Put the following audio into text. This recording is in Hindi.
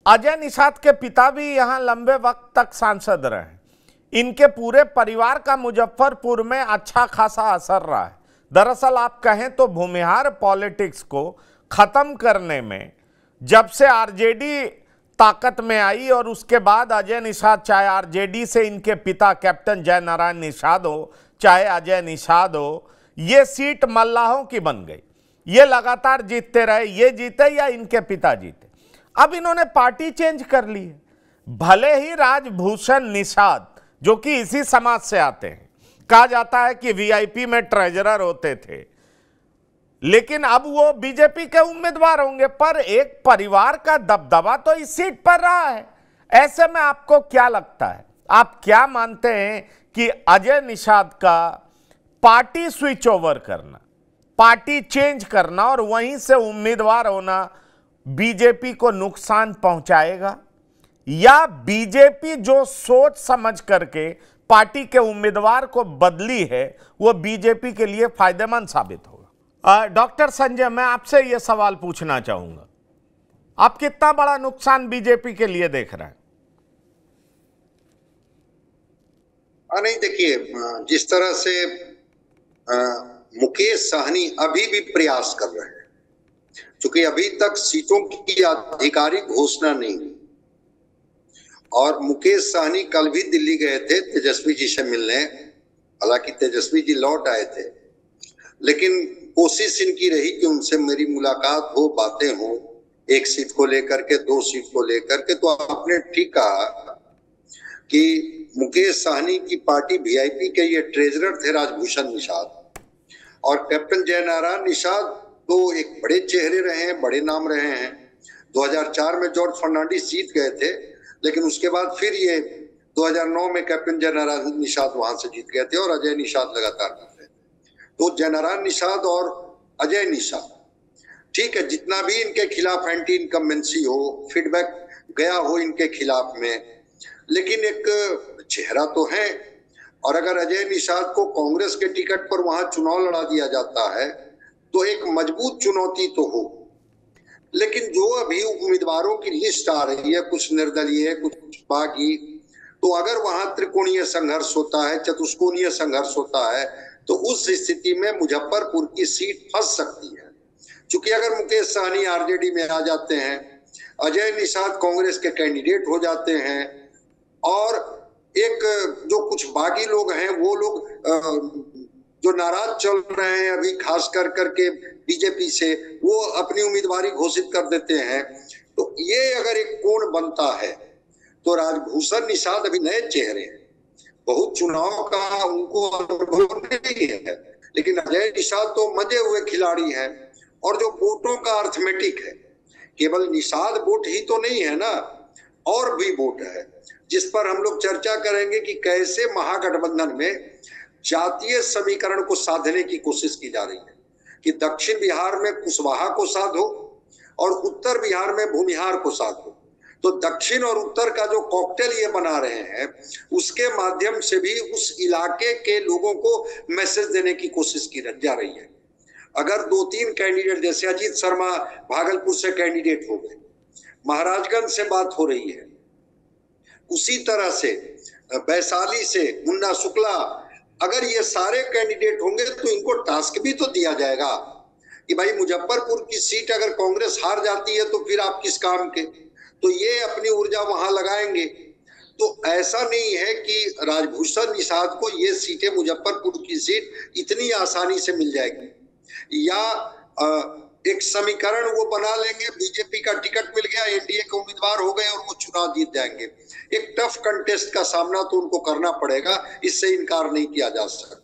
अजय निषाद के पिता भी यहां लंबे वक्त तक सांसद रहे। इनके पूरे परिवार का मुजफ्फरपुर में अच्छा खासा असर रहा है। दरअसल आप कहें तो भूमिहार पॉलिटिक्स को खत्म करने में जब से आरजेडी ताकत में आई और उसके बाद अजय निषाद, चाहे आरजेडी से इनके पिता कैप्टन जयनारायण निषाद हो, चाहे अजय निषाद हो, ये सीट मल्लाहों की बन गई। ये लगातार जीतते रहे, ये जीते या इनके पिता जीते। अब इन्होंने पार्टी चेंज कर ली है। भले ही राजभूषण निषाद, जो कि इसी समाज से आते हैं, कहा जाता है कि वीआईपी में ट्रेजरर होते थे, लेकिन अब वो बीजेपी के उम्मीदवार होंगे। पर एक परिवार का दबदबा तो इस सीट पर रहा है। ऐसे में आपको क्या लगता है, आप क्या मानते हैं कि अजय निषाद का पार्टी स्विच ओवर करना, पार्टी चेंज करना और वहीं से उम्मीदवार होना बीजेपी को नुकसान पहुंचाएगा, या बीजेपी जो सोच समझ करके पार्टी के उम्मीदवार को बदली है वो बीजेपी के लिए फायदेमंद साबित होगा? डॉक्टर संजय, मैं आपसे यह सवाल पूछना चाहूंगा, आप कितना बड़ा नुकसान बीजेपी के लिए देख रहे हैं? नहीं, देखिए, जिस तरह से मुकेश सहनी अभी भी प्रयास कर रहे हैं, क्योंकि अभी तक सीटों की आधिकारिक घोषणा नहीं, और मुकेश सहनी कल भी दिल्ली गए थे तेजस्वी जी से मिलने। हालांकि तेजस्वी जी लौट आए थे, लेकिन कोशिश इनकी रही कि उनसे मेरी मुलाकात हो, बातें हो, एक सीट को लेकर के, दो सीट को लेकर के। तो आपने ठीक कहा कि मुकेश सहनी की पार्टी वीआईपी के ये ट्रेजरर थे राजभूषण निषाद, और कैप्टन जयनारायण निषाद तो एक बड़े चेहरे रहे हैं, बड़े नाम रहे हैं। 2004 में जॉर्ज फर्नांडिस जीत गए थे, लेकिन उसके बाद फिर ये 2009 में कैप्टन जयनारायण निषाद वहां से जीत गए थे और अजय निषाद लगातार जीत रहे थे। तो जयनारायण निषाद और अजय निषाद, ठीक है, जितना भी इनके खिलाफ एंटी इनकम्बेंसी हो, फीडबैक गया हो इनके खिलाफ में, लेकिन एक चेहरा तो है। और अगर अजय निषाद को कांग्रेस के टिकट पर वहां चुनाव लड़ा दिया जाता है तो एक मजबूत चुनौती तो हो। लेकिन जो अभी उम्मीदवारों की लिस्ट आ रही है, कुछ निर्दलीय, कुछ बागी, तो अगर वहां त्रिकोणीय संघर्ष होता है, चतुष्कोणीय संघर्ष होता है, तो उस स्थिति में मुजफ्फरपुर की सीट फंस सकती है। क्योंकि अगर मुकेश सहनी आरजेडी में आ जाते हैं, अजय निषाद कांग्रेस के कैंडिडेट हो जाते हैं, और एक जो कुछ बागी लोग हैं, वो लोग जो नाराज चल रहे हैं अभी, खास कर करके बीजेपी से, वो अपनी उम्मीदवारी घोषित कर देते हैं। तो ये अगर एक कोण बनता है तो राजभूषण निषाद अभी नए चेहरे हैं, बहुत चुनाव का उनको अनुभव नहीं है, लेकिन अजय निषाद तो मजे हुए खिलाड़ी हैं। और जो वोटों का अर्थमेटिक है, केवल निषाद वोट ही तो नहीं है ना, और भी वोट है, जिस पर हम लोग चर्चा करेंगे कि कैसे महागठबंधन में जातीय समीकरण को साधने की कोशिश की जा रही है, कि दक्षिण बिहार में कुशवाहा को साधो और उत्तर बिहार में भूमिहार को साधो। तो दक्षिण और उत्तर का जो कॉकटेल ये बना रहे हैं, उसके माध्यम से भी उस इलाके के लोगों को मैसेज देने की कोशिश की जा रही है। अगर दो तीन कैंडिडेट, जैसे अजीत शर्मा भागलपुर से कैंडिडेट हो गए, महाराजगंज से बात हो रही है, उसी तरह से वैशाली से मुन्ना शुक्ला, अगर ये सारे कैंडिडेट होंगे तो इनको टास्क भी तो दिया जाएगा कि भाई मुजफ्फरपुर की सीट अगर कांग्रेस हार जाती है तो फिर आप किस काम के, तो ये अपनी ऊर्जा वहां लगाएंगे। तो ऐसा नहीं है कि राजभूषण निषाद को ये सीटें, मुजफ्फरपुर की सीट इतनी आसानी से मिल जाएगी, या एक समीकरण वो बना लेंगे, बीजेपी का टिकट मिल गया, एनडीए के उम्मीदवार हो गए और वो चुनाव जीत जाएंगे। एक टफ कंटेस्ट का सामना तो उनको करना पड़ेगा, इससे इनकार नहीं किया जा सकता।